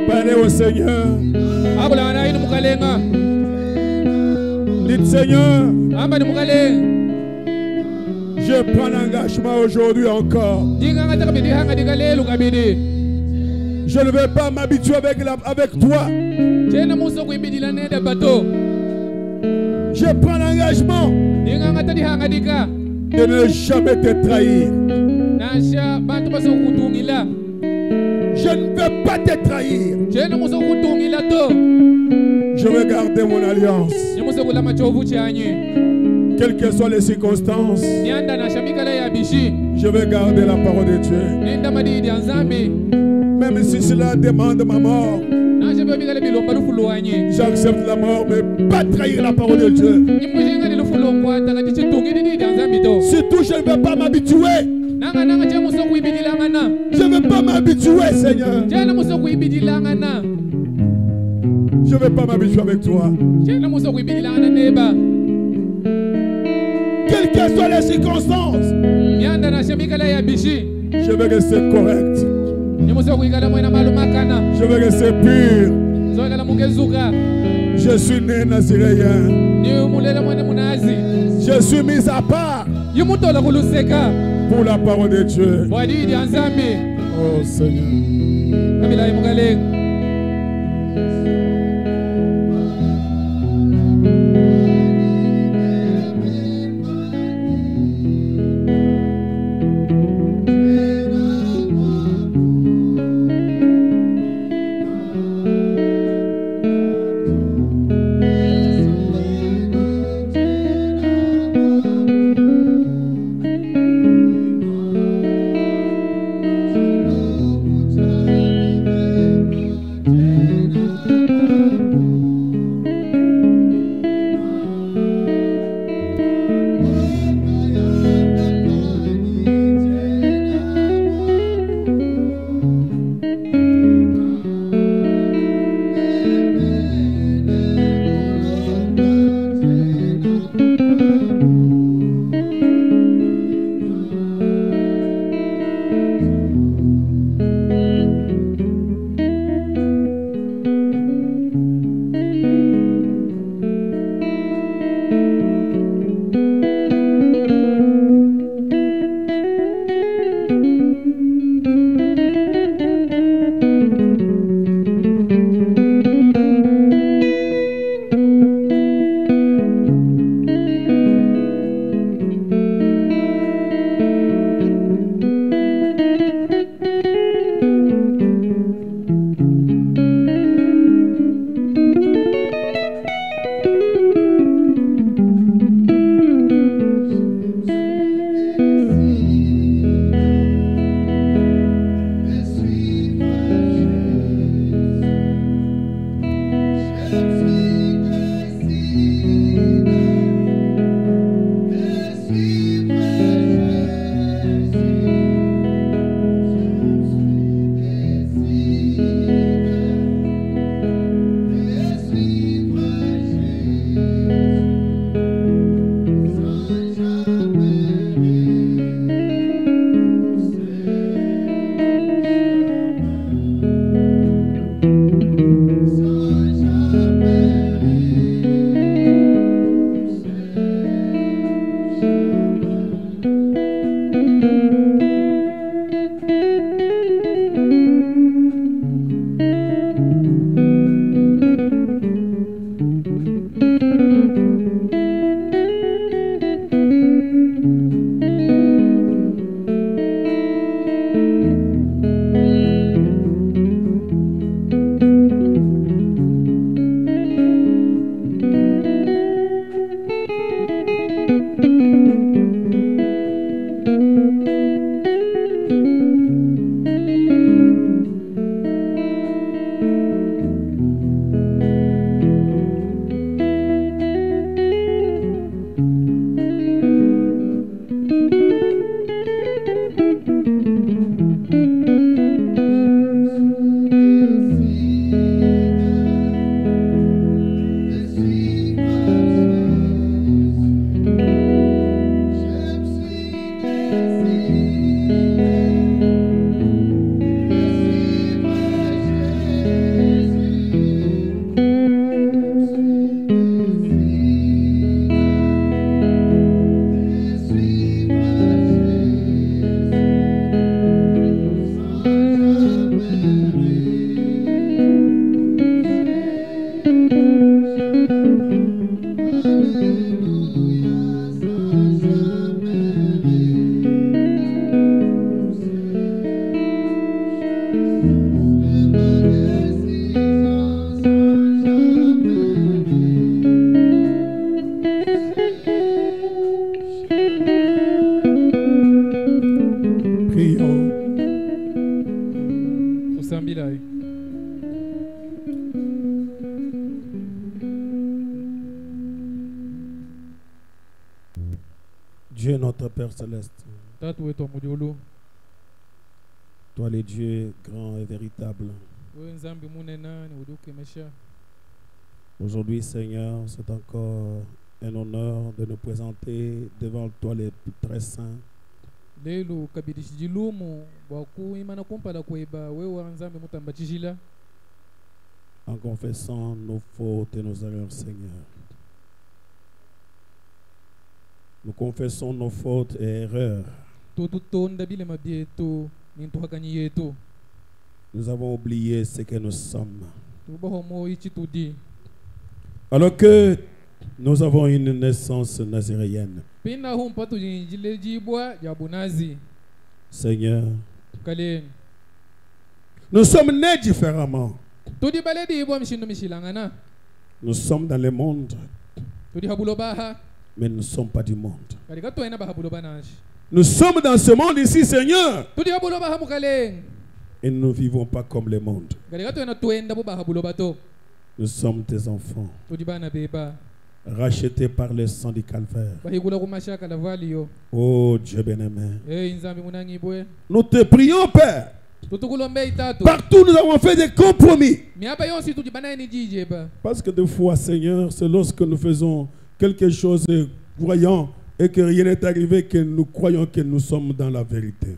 Parlez au Seigneur. Abulana inu mukalenga. Dites Seigneur, Amba ni mukalenga. je prends l'engagement aujourd'hui encore. Dinga ngata kabidi hanga digalelu kabidi. Je ne vais pas m'habituer avec toi. Chena muso kuibidila nenda bato. Je prends l'engagement Dinga ngata di hanga dika. de ne jamais te trahir. Nasha bantu baso kutungila. Je ne vais pas te trahir. Chena muso kutungila to. Je vais garder mon alliance. Nyamuso kula machovu chanye. Quelles que soient les circonstances, Nianda na shamikala ya bishi. je vais garder la parole de Dieu. Nenda madidi anzambi. Même si cela demande ma mort, Nasha bebigale bilomba lufuluanye. j'accepte la mort, mais pas trahir la parole de Dieu. Nyimujinga ni lufulongwa takati chitungi didi anzambi to. Surtout, je ne vais pas m'habituer. Nanga chemuso kuibidilanga na. Je ne vais pas m'habituer, Seigneur. Chena muso kuibidilanga na. Je ne vais pas m'habituer avec toi. Chena muso kuibidilanga na neba. Quelles que soient les circonstances, Nianda na shamikala ya bishi. je vais rester correct. Nyamuso kuigala mwena malumakana. Je vais rester pur. Zoigala mugezuka. Je suis né naziréen. Ni umulela mwena munazi. Je suis mis à part Yimutola kuluseka. pour la parole de Dieu. Wadidi anzambi. Oh Seigneur. Kabila imugalenga. Notre Père Céleste, tatu wetu wa mudiulu toi le Dieu grand et véritable, wewe nzambi munena ni udukemesha. aujourd'hui Seigneur, c'est encore un honneur de nous présenter devant toi les très saints. lelo kabidishijilumu bwakuimana kumpala kweba wewe wa nzambi mutambachishila En confessant nos fautes et nos erreurs, Seigneur. Nous confessons nos fautes et erreurs. tututonda bilema byetu nintuhakanyi yetu Nous avons oublié ce que nous sommes. tubahomo ichi tudi Alors que nous avons une naissance naziréenne. pina humpa tujinjile jibwa jabunazi Seigneur, kaleni nous sommes nés différemment. tudi baledi ibwa mshindo mishilangana Nous sommes dans le monde, tudi habulo baha mais nous ne sommes pas du monde. kalika twena bahabulo banashi Nous sommes dans ce monde ici, Seigneur, tudi habulo baha mukaleni et nous ne vivons pas comme le monde. kalika twena twenda bo bahabulo bato Nous sommes tes enfants, tudi bana beba rachetés par le sang du calvaire. bahigula kumashaka lavaliyo Oh Dieu bien-aimé, nzambi munangibwe nous te prions, Père. tutukulombe itatu Partout, nous avons fait des compromis. miapa yonsi tudi banaeni jijeba Parce que des fois, Seigneur, c'est lorsque nous faisons quelque chose et croyons et que rien n'est arrivé que nous croyons que nous sommes dans la vérité.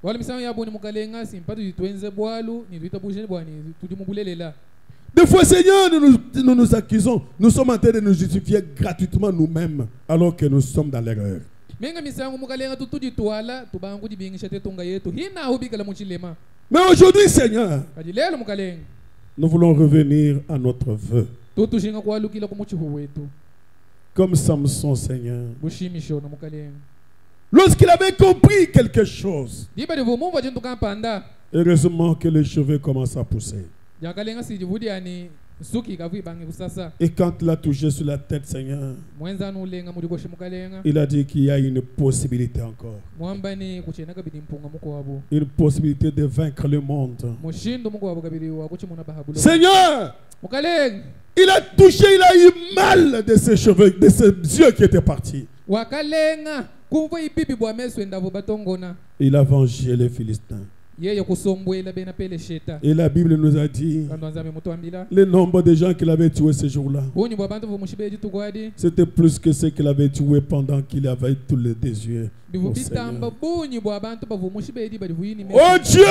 wala misango yaboni mukalenga simpa tudi twenze bwalu ni tuita bujeni bwani tudi mubulelela Des fois, Seigneur, nous nous accusons. Nous sommes en train de nous justifier gratuitement nous-mêmes alors que nous sommes dans l'erreur. menga misango mukalenga tutudi twala tubangu dibingisha tetonga yetu hina hubikala muchilema Mais aujourd'hui, Seigneur, kadi lelo mukalenga nous voulons revenir à notre vœu. tutushinga kwalukila kumuchihu wetu Comme Samson, Seigneur. bushimisho na mukalenga Lorsqu'il avait compris quelque chose, diba divumumva jintu kampanda heureusement que les cheveux commencent à pousser. jakalenga sijivudi ani suki kavu ibangi kusasa Et quand il a touché sur la tête, Seigneur, mwenza nulenga mudikoshe mukalenga il a dit qu'il y a une possibilité encore. mwambani kuchena kabidi mpunga muko wabo Une possibilité de vaincre le monde. mushindo muko wabo kabidi wa kuchimuna bahabulo Seigneur, mukalenga il a touché, il a eu mal de ses cheveux, de ses yeux qui étaient partis. wakalenga kumva ipipi bwa meso ndavo batongona Il a vengé les Philistins. yeye kusombwela bena pele sheta Et la Bible nous a dit kando nzambe mutwambila le nombre de gens qu'il avait tués ce jour-là. bunyi bwa bantu vumushibeji tukwadi C'était plus que ceux qu'il avait tués pendant qu'il avait tous les yeux. bivu Oh, bitamba Seigneur. bunyi bwa bantu bavumushibeji bali vuyini Oh Dieu,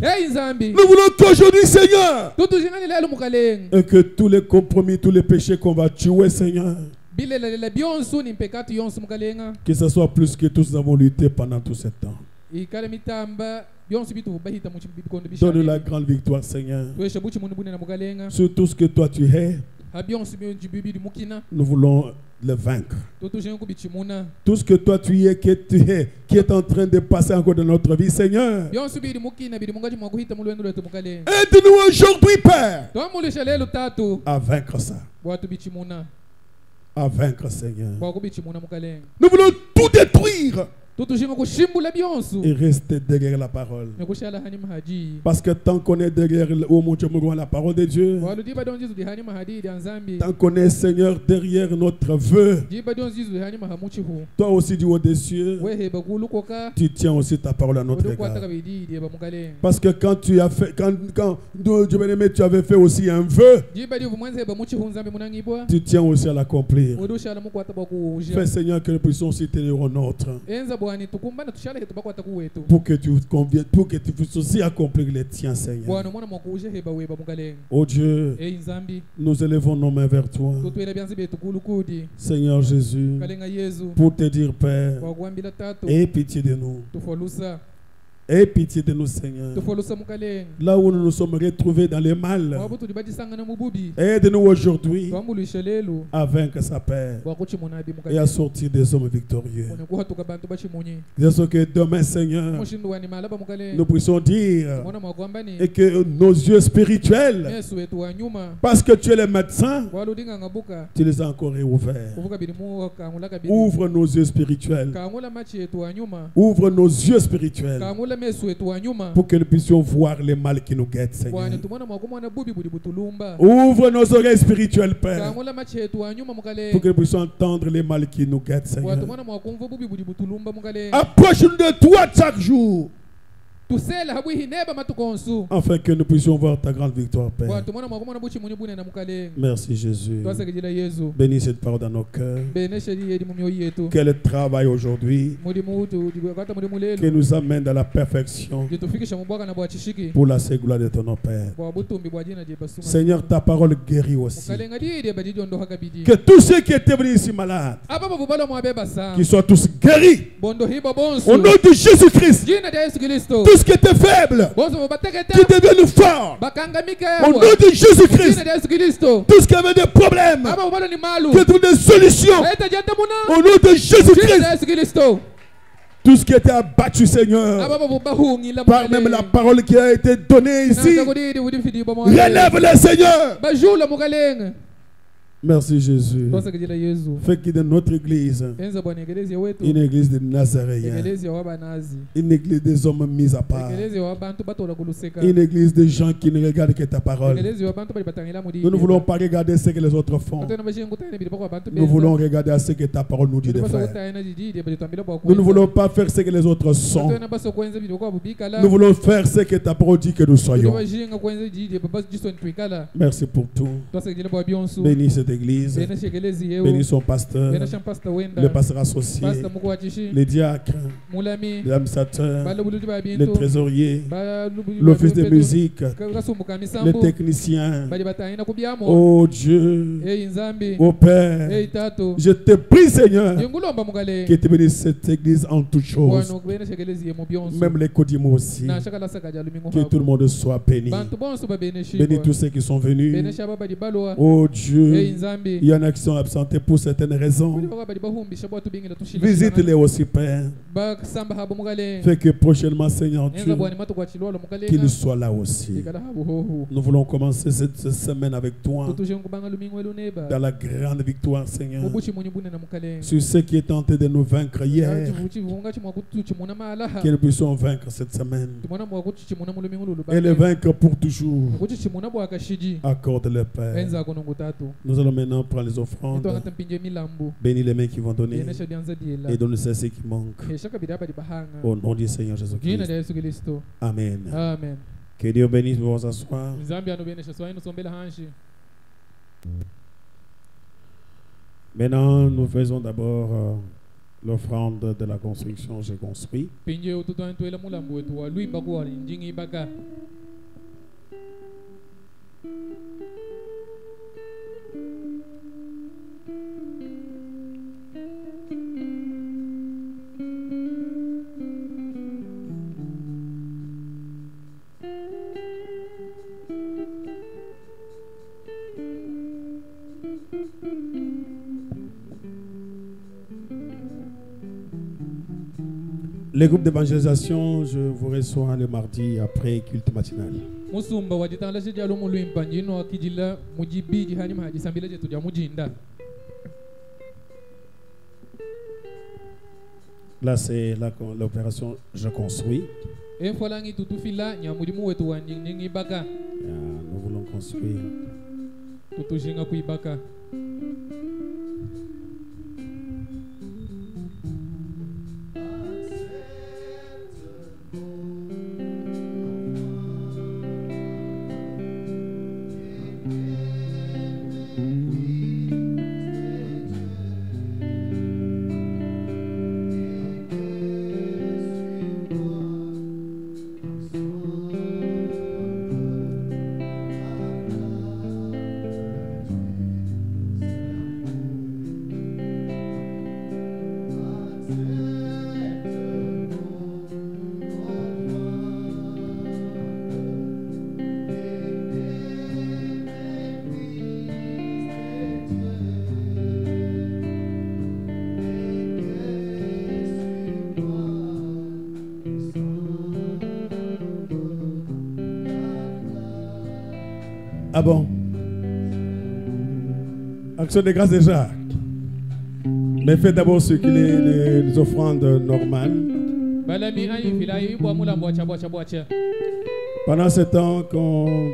hey nzambi nous voulons qu'aujourd'hui, Seigneur, tutujingani lelo mukalenga et que tous les compromis, tous les péchés qu'on va tuer, Seigneur, bilelela byonsu ni mpekatu yonsu mukalenga que ce soit plus que tous nous avons lutté pendant tout ce temps. ikale mitamba byonsu bitu bahita muchi bikondo Donne la bishani grande victoire, Seigneur, twesha buchi munu bunena mukalenga sur tout ce que toi tu es. ha byonsu byonji bibidi mukina Nous voulons le vaincre. tutujinga kubichimuna Tout ce que toi tu es, qui est en train de passer encore dans notre vie, Seigneur. byonsu bidi mukina bidi mungaji mwakuhita mulwendo lwetu mukalenga Aide-nous aujourd'hui, Père, twamulisha lelo tatu à vaincre ça. bwatu bichimuna À vaincre, Seigneur. bwakubichimuna mukalenga Nous voulons tout détruire tutujinga kushimbula byonsu et rester derrière la parole. nekushala hani mahaji Parce que tant qu'on est derrière au mon Dieu, la parole de Dieu, walu diba don jizu dihani mahadi di anzambi tant qu'on est Seigneur derrière notre vœu, diba don jizu dihani mahamuchi hu toi aussi du haut des cieux, wehe bagulu koka tu tiens aussi ta parole à notre odu kwata égard. kabidi di ba mukalenga Parce que quand tu as fait, quand Dieu bien-aimé, tu avais fait aussi un vœu, diba di vumwenze ba muchi hu nzambi munangibwa tu tiens aussi à l'accomplir. odu shala mukwata bakuja Fais Seigneur que nous puissions aussi tenir au nôtre. enza bwani tukumbana tushale hetu bakwata kuwetu Pour que tu conviennes, pour que tu puisses aussi accomplir les tiens, Seigneur. bwana mwana mwakuja heba weba mukalenga Oh Dieu, nzambi nous élevons nos mains vers toi, tutwela byanzi betu kulukudi Seigneur Jésus, kalenga yezu pour te dire, Père, kwakuambila tatu aie pitié de nous. tufolusa Aie pitié de nous, Seigneur. tufolusa mukalenga Là où nous nous sommes retrouvés dans le mal, wabu tudibajisangana mububi aide-nous aujourd'hui twamulisha lelo à vaincre sa paix bwakuchimunabi et à mukalenga sortir des hommes victorieux. kuhatuka bantu bachimunyi De sorte que demain, Seigneur, mushindu wani malaba mukalenga nous puissions dire mwana mwakwambani et que nos yeux spirituels, yesu wetu wa nyuma parce que tu es le médecin, waludinga ngabuka tu les as encore ouverts. kuvuka bidi mu kangula kabidi Ouvre nos yeux spirituels. kangula machi yetu wa nyuma Ouvre nos yeux spirituels. kangula pour que nous puissions voir les mal qui nous guettent, Seigneur. Bwana tumona mwakumona bubi budi butulumba. Ouvre nos oreilles spirituelles, Père, Kamula machetu wanyuma mukale. pour que nous puissions entendre les mal qui nous guettent, Bwana Seigneur. tumona mwakumva bubi budi butulumba mukale. Approche-nous de toi chaque jour, Tusela habwi neba matukonsu. afin que nous puissions voir ta grande victoire, Bwana Père. tumona mwakumona buchi muni bune na mukale. Merci, Jésus. Twasakijila Yesu. Bénis cette parole dans nos cœurs. Benesha yedi mumyo yetu. Qu'elle travaille aujourd'hui, Muri mutu dibakata muri mulelo. qu'elle nous amène dans la perfection Jitufikisha mubwaka na bwachishiki. pour la seule gloire de ton nom, Père. Bwa butumbi bwa jina je basuma. Seigneur, ta parole guérit aussi. Mukale ngadi de badi jondo hakabidi. Que tous ceux qui étaient venus ici malades, Aba bubalo mwabeba sa. qu'ils soient tous guéris. Bondo hibo bonsu. Au nom de Jésus-Christ, Jina de Yesu Kristo. tous qui étaient faibles, Bonso bateketa. qui deviennent forts. Bakangamika Au yawa. nom de Jésus-Christ, Jina de Yesu Kristo. tous qui avaient des problèmes, Aba bubalo ni malu. qui trouvent des solutions. Eta janta muna. Au nom de Jina Jésus-Christ, de Yesu Kristo. tous qui étaient abattus, Seigneur, Aba bubahungi la par même la parole qui a été donnée ici, relève-les, Seigneur. Bajula mukaleng. Merci, Jésus. Twasakijila Yesu. Fais qu'il de notre église, Enza bwana egelezia wetu. une église de Nazaréens, Egelezia wabanazi. une église des hommes mis à part, Egelezia wabantu batola kuluseka. une église de gens qui ne regardent que ta parole. Egelezia wabantu bali batangila mudi. Nous ne voulons pas regarder ce que les autres font. Atena bashinga kutane bili bakwa bantu. Nous voulons regarder à ce que ta parole nous dit de faire. Nous ne voulons pas faire ce que les autres sont. Atena baso kwenza bili bakwa bubikala. Nous voulons faire ce que ta parole dit que nous soyons. Bashinga kwenza jidi baba jison twikala. Merci pour tout. Twasakijila bwa bionsu. Bénis cette église. Bénis son pasteur, le pasteur associé, les diacres, les administrateurs, les trésoriers, l'office de musique, les techniciens. Oh Dieu, oh Père, je te prie, Seigneur, que tu bénisses cette église en toutes choses, même les codimos aussi, que tout le monde soit béni. Bénis tous ceux qui sont venus. Oh Dieu, il y en a qui sont absentés pour certaines raisons. Visite-les aussi, Père. Fais que prochainement, Seigneur Dieu, qu'ils soient là aussi. Nous voulons commencer cette semaine avec toi dans la grande victoire, Seigneur, sur ceux qui étaient tentés de nous vaincre hier, que nous puissions vaincre cette semaine et les vaincre pour toujours. Accorde-le, Père. Nous allons maintenant prendre les offrandes. Bénis les mains qui vont donner et donne ceux qui manquent. Au nom du Seigneur Jésus-Christ. Amen. Que Dieu bénisse, vous asseoir. Maintenant, nous faisons d'abord l'offrande de la construction. J'ai construit. Les groupes d'évangélisation, je vous reçois le mardi après culte matinal. Là, c'est l'opération Je construis. Nous voulons construire. Ah bon? Action de grâce déjà. Mais faites d'abord ce qui est les offrandes normales. Pendant ce temps qu'on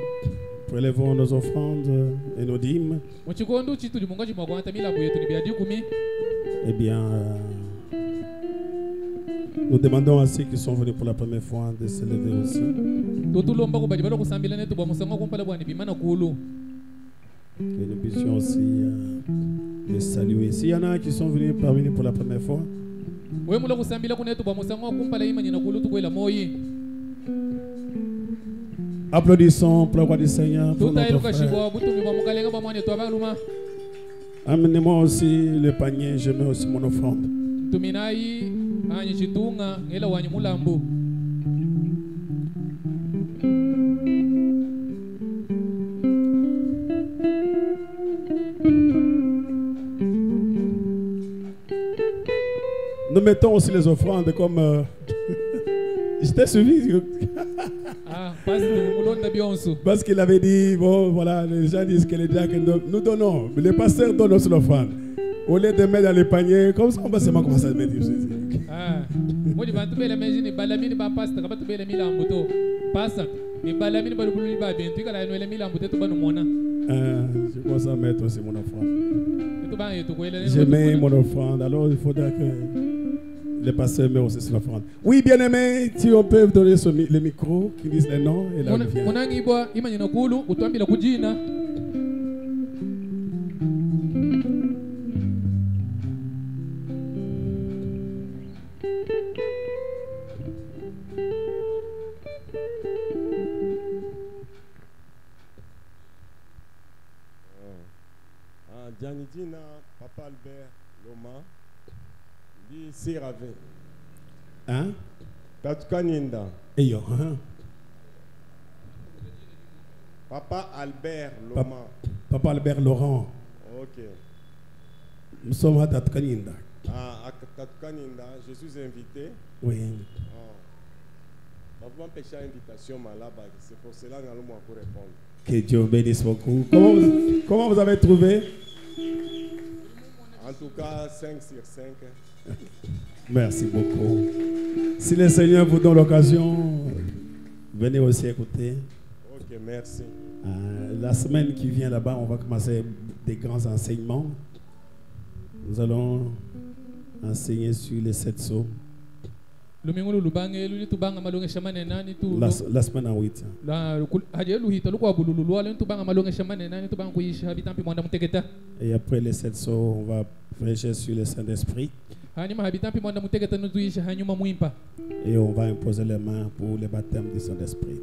prélevons nos offrandes et nos dîmes, eh bien, nous demandons à ceux qui sont venus pour la première fois de se lever aussi. Que nous puissions aussi les saluer. S'il y en a qui sont venus parmi nous pour la première fois, applaudissons pour la gloire du Seigneur. Amenez-moi aussi le panier, je mets aussi mon offrande. Nous mettons aussi les offrandes comme... J'étais suivi. Parce qu'il avait dit, bon voilà, les gens disent que les diacres, nous donnons, mais les pasteurs donnent aussi l'offrande. Au lieu de mettre dans les paniers, comme ça on va seulement commencer à mettre. Je commence à mettre aussi mon offrande. Je mets mon offrande, alors il faudra que les pasteurs mettent aussi son offrande. Oui, bien-aimé, si on peut donner le micro, qui disent les noms et là on vient. Janidina, Papa Albert Loma, dit Sirave. Hein? Tatukaninda. Eyo. Papa Albert Loma. Papa Albert Laurent. Ok. Nous sommes à Tatukaninda. Ah, à Tatukaninda, je suis invité. Oui. On va pêcher l'invitation là-bas. C'est pour cela que nous allons répondre. Que Dieu bénisse beaucoup. Comment vous avez trouvé? En tout cas, 5 sur 5. Merci beaucoup. Si le Seigneur vous donne l'occasion, venez aussi écouter. Ok, merci. La semaine qui vient là-bas, on va commencer des grands enseignements. Nous allons enseigner sur les 7 sceaux. La semaine en 8. Et après les 7 sceaux, on va prêcher sur le Saint-Esprit. Et on va imposer les mains pour le baptême du Saint-Esprit.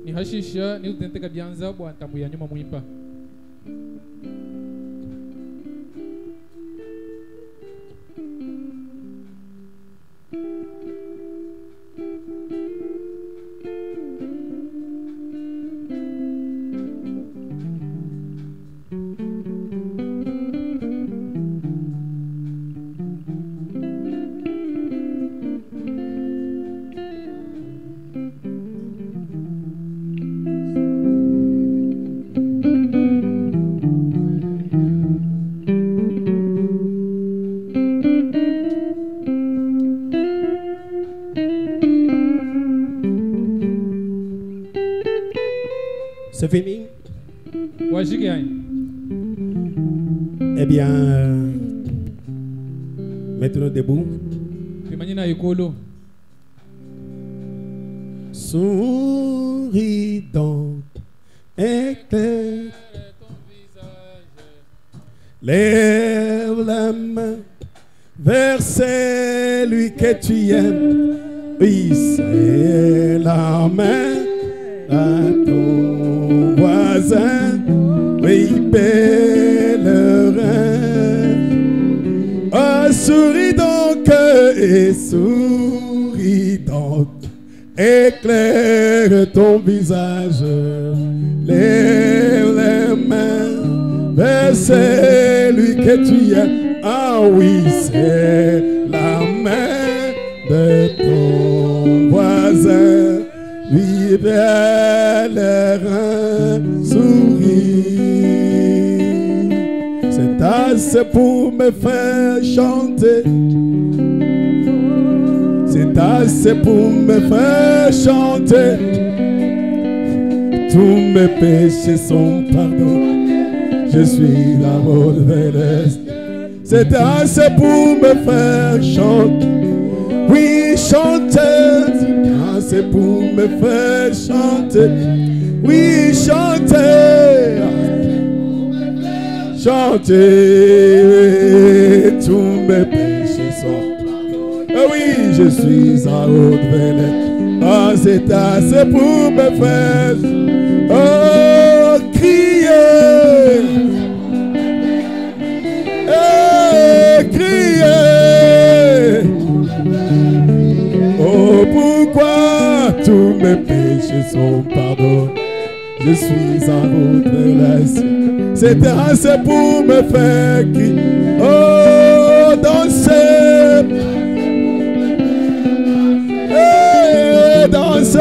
C'est fini? Eh bien, mettons-nous debout. Souris donc, éclaire. Lève la main vers celui que tu aimes. Oui, c'est la main à ton voisin. Oui, pèlerin. Oh, souris donc et souris donc. Éclaire ton visage. Lève les mains vers celui que tu aimes. Ah oui, c'est la main de ton voisin. Oui, pèlerin, souris. C'est assez pour me faire chanter. C'est C'est assez pour me faire chanter. Tous mes péchés sont pardonnés. Je suis la route vers l'est. C'est assez pour me faire chanter. Oui, chanter. C'est assez pour me faire chanter. Oui, chanter. Chanter. Tous mes péchés sont. Ah oui, je suis en route vers l'est. Ah, c'est assez pour me faire. Oh, crier. Crier. Oh, pourquoi tous mes péchés sont pardonnés. Je suis en route vers l'est. C'est assez pour me faire crier. Oh, danser. Danser.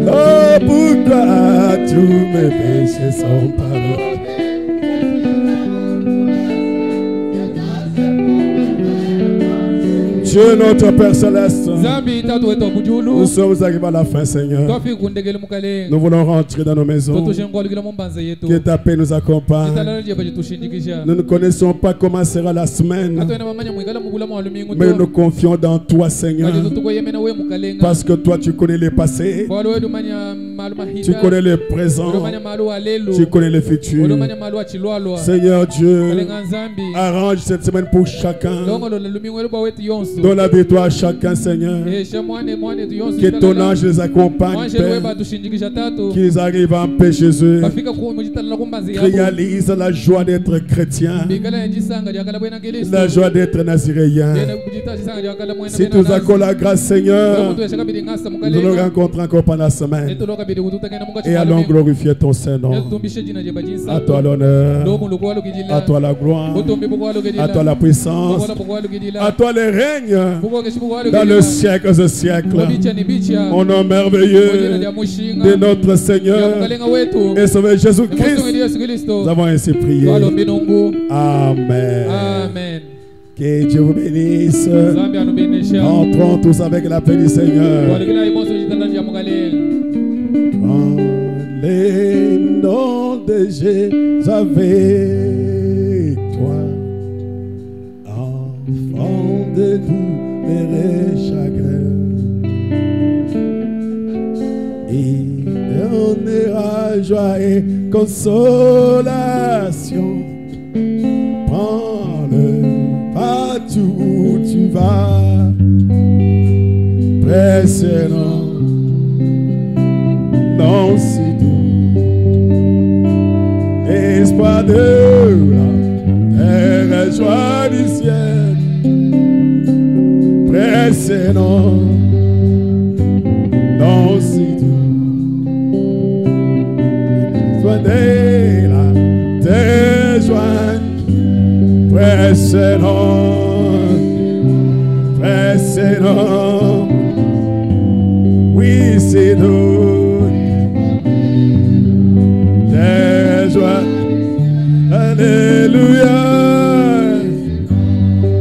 Oh, pourquoi tous mes péchés sont pardonnés. Dieu notre Père Céleste, nous sommes arrivés à la fin, Seigneur. Nous voulons rentrer dans nos maisons. Que ta paix nous accompagne. Nous ne connaissons pas comment sera la semaine, mais nous confions dans toi, Seigneur. Parce que toi, tu connais les passés, tu connais les présents, tu connais les futurs. Seigneur Dieu, arrange cette semaine pour chacun. Donne la victoire à chacun, Seigneur. Que ton ange les accompagne, Père. Qu'ils arrivent en paix, Jésus. Réalise la joie d'être chrétien, la joie d'être naziréen. Si tu nous accordes la grâce, Seigneur, nous nous rencontrons encore pendant la semaine. Et allons glorifier ton Saint-Nom. À toi l'honneur, à toi la gloire, à toi la puissance, à toi le règne dans le siècle des siècles. Au nom merveilleux de notre Seigneur et Sauveur Jésus-Christ, nous avons ainsi prié. Amen. Amen. Que Dieu vous bénisse. Entrons tous avec la paix du Seigneur. Prends les noms de Jésus avec toi, enfant de tous les chagrins. Il donnera joie et consolation. Prends-le partout où tu vas. Précédent, non si doux, espoir de la terre et joie du ciel. Précédent, non si doux, espoir de la terre et joie. Précédent, précédent, oui c'est doux, des joies, alléluia,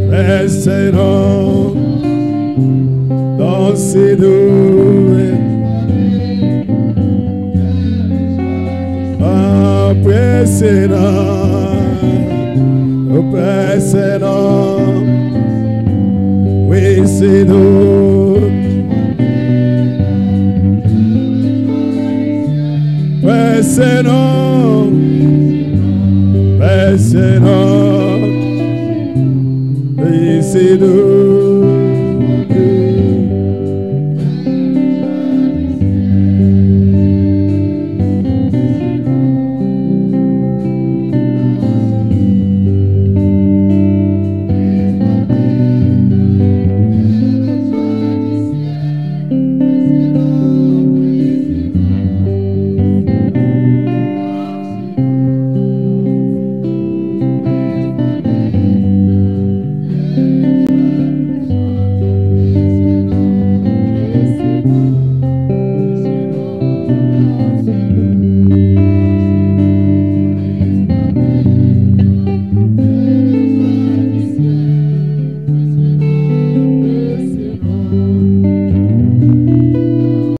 précédent, dans ces doux, précédent. Précédent, oui c'est nous. Précédent, précédent, oui c'est nous.